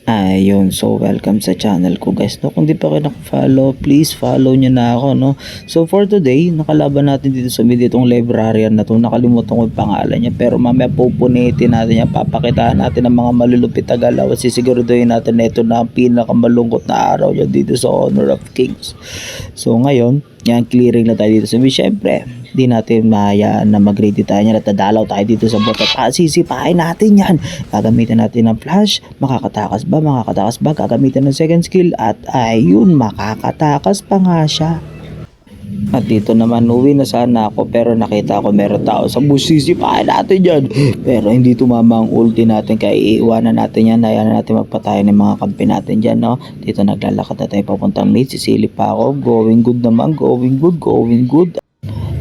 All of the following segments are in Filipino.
Ayun, so welcome sa channel ko guys, no? Kung di pa kayo naka-follow, please follow nyo na ako, no? So for today, nakalaban natin dito sa mid itong librarian na to. Nakalimutan ko yung pangalan niya, pero mamaya pupunitin natin yan. Papakitaan natin ang mga malulupit na galaw at sisiguraduhin natin na ito na ang pinakamalungkot na araw niya dito sa Honor of Kings. So ngayon, yan, clearing na tayo dito sa mid. Syempre, di natin mahayaan na mag-ready tayo niyan at dadalaw tayo dito sa bot at sisipahin natin yan. Gagamitin natin ng flash, makakatakas ba, gagamitin ng second skill at ayun, makakatakas pa nga siya. At dito naman uwi na sana ako pero nakita ko meron tao sa bus, sisipahin natin yan. Pero hindi tumama ang ulti natin kaya iiwanan natin yan, hayaan natin magpatay ng mga kampi natin dyan, no? Dito naglalakad na tayo papuntang mid, sisilip pa ako, going good naman, going good.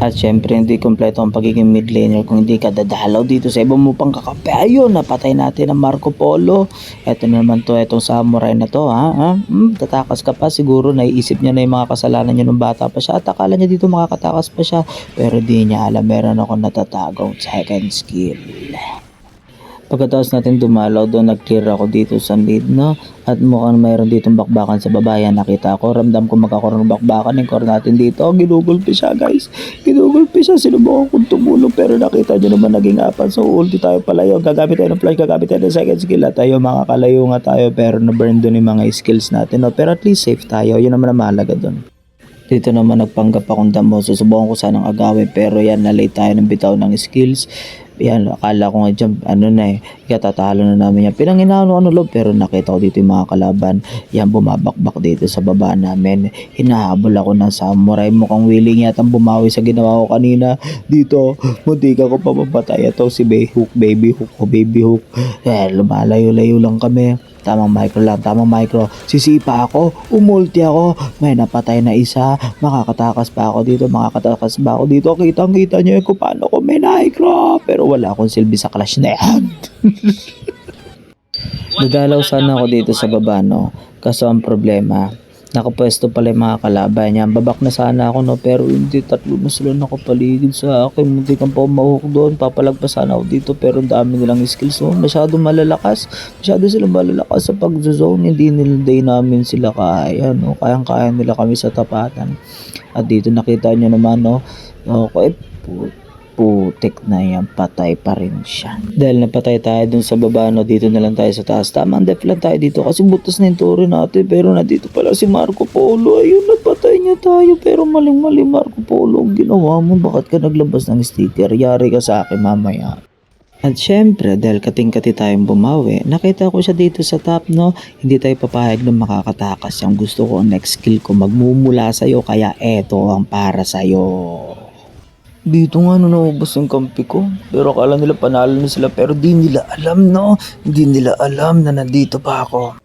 At syempre hindi kompleto ang pagiging mid laner kung hindi ka dadalaw dito sa iba mo pang kakape. Ayun, napatay natin ang Marco Polo. Eto na naman to, etong samurai na to, tatakas ka pa. Siguro naiisip niya na yung mga kasalanan niya nung bata pa siya at akala niya dito makakatakas pa siya, pero di niya alam meron ako natatagong second skill. Pagkatapos natin dumalaw doon, nag-clear ako dito sa mid, no? At mukhang mayroon ditong bakbakan sa babayan. Nakita ko, ramdam ko magkakaroon ng bakbakan. Yung core natin dito, ginugulpi siya guys. Ginugulpi siya, sinubukan kong tumulong. Pero nakita nyo naman naging apat. So ulti tayo palayo, gagamit tayo ng flash, gagamit tayo ng second skill. At tayo makakalayo nga tayo, pero na-burn doon yung mga skills natin, no? Pero at least safe tayo, yun naman ang mahalaga doon. Dito naman nagpanggap akong damo. Susubukan ko sanang agawin pero yan, nalate tayo ng bitaw ng skills. Yan, akala ko nga dyan, ikatatalo na namin yan. Pinanginaano loob, pero nakita ko dito yung mga kalaban. Yan, bumabakbak dito sa baba namin. Hinahabol ako ng samurai. Mukhang willing yatang bumawi sa ginawa ko kanina. Dito, munti ka ko pa mapatay. Ito si baby hook. Lumalayo-layo lang kami. Tamang micro. Sisipa ako, umulti ako, may napatay na isa, makakatakas pa ako dito, kitang-kita nyo kung paano ko may micro, pero wala akong silbi sa clash na yan. Dadalaw sana ako dito sa baba, no? Kaso ang problema, nakapwesto pala yung mga kalaban niya. Babak na sana ako, no? Pero hindi, tatlo na sila nakapaligid sa akin. Hindi kang pa umahuk doon. Papalagpas sana ako dito. Pero ang dami nilang skills, no? Masyado silang malalakas sa pag-zone. Hindi nila namin sila kaya, no? Kayang-kaya nila kami sa tapatan. At dito nakita nyo naman, no? Okay, putik na yan, patay pa rin siya. Dahil napatay tayo dun sa baba, no, dito na lang tayo sa taas. Tamang def lang tayo dito kasi butas na yung tore natin. Pero nandito pala si Marco Polo. Ayun, napatay niya tayo. Pero maling-mali, Marco Polo, ang ginawa mo. Bakit ka naglabas ng sticker? Yari ka sa akin mamaya. At syempre, dahil kating-kati tayong bumawi, nakita ko siya dito sa top, no? Hindi tayo papayag na makakatakas. Yung gusto ko, ang next skill ko, magmumula sa'yo. Kaya eto ang para sa'yo. Dito nga naubos yung kampi ko. Pero akala nila panalo na sila. Pero di nila alam, no? Hindi nila alam na nandito pa ako.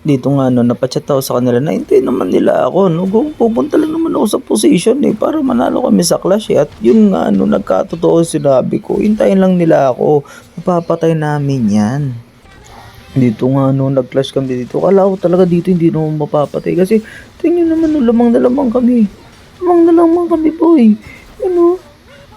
Dito nga napachat ako sa kanila na hindi naman nila ako, no? Pupunta lang naman ako sa position para manalo kami sa clash, At yun nga, nagkatotoo sinabi ko. Hintayin lang nila ako. Mapapatay namin yan. Dito nga nag-clash kami dito. Akala ko talaga dito hindi naman mapapatay. Kasi tingnan naman, lamang na lamang kami. Boy.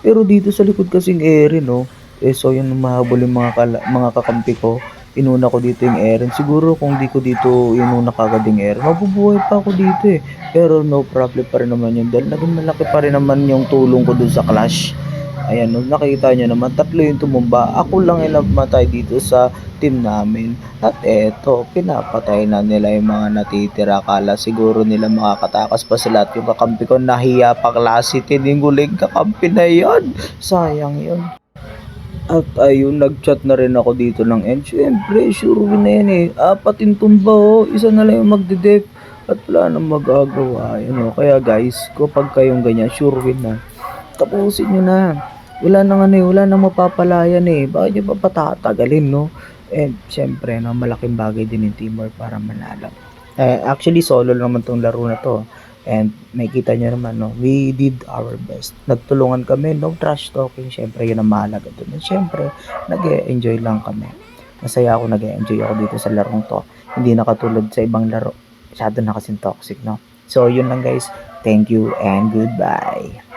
Pero dito sa likod kasing ere, no? So yun, mahabol yung mga kakampi ko. Inuna ko dito yung Eren. Siguro kung di ko dito inuna kagad yung Eren, mabubuhay pa ako dito Pero no problem pa rin naman yun. Dahil naging malaki pa rin naman yung tulong ko dun sa clash. Ayan, nakikita nyo naman, tatlo yung tumumba. Ako lang yung namatay dito sa team namin. At eto, pinapatay na nila yung mga natitira. Akala siguro nila makakatakas pa sila. At yung kakampi ko nahiya pa klase. Tininguling kakampi na yan. Sayang yun. At ayun, nag-chat na rin ako dito ng end. Siyempre, sure win na yan Apat yung tumba Isa na lang yung magde-def. At wala nang magagawa. Kaya guys, kapag kayong ganyan, sure win na. Tapusin nyo na. Wala nang mapapalayan Bakit nyo pa patatagalin, no? And syempre, malaking bagay din yung teamwork para manalo. Actually, solo naman tong laro na to. And makita nyo naman, we did our best. Nagtulungan kami, no trash talking. Syempre, yun ang mahalaga dun. And syempre, nag-e-enjoy lang kami. Masaya ako, nag-e-enjoy ako dito sa larong to. Hindi na katulad sa ibang laro. Masyado na kasing toxic, no? So, yun lang guys. Thank you and goodbye.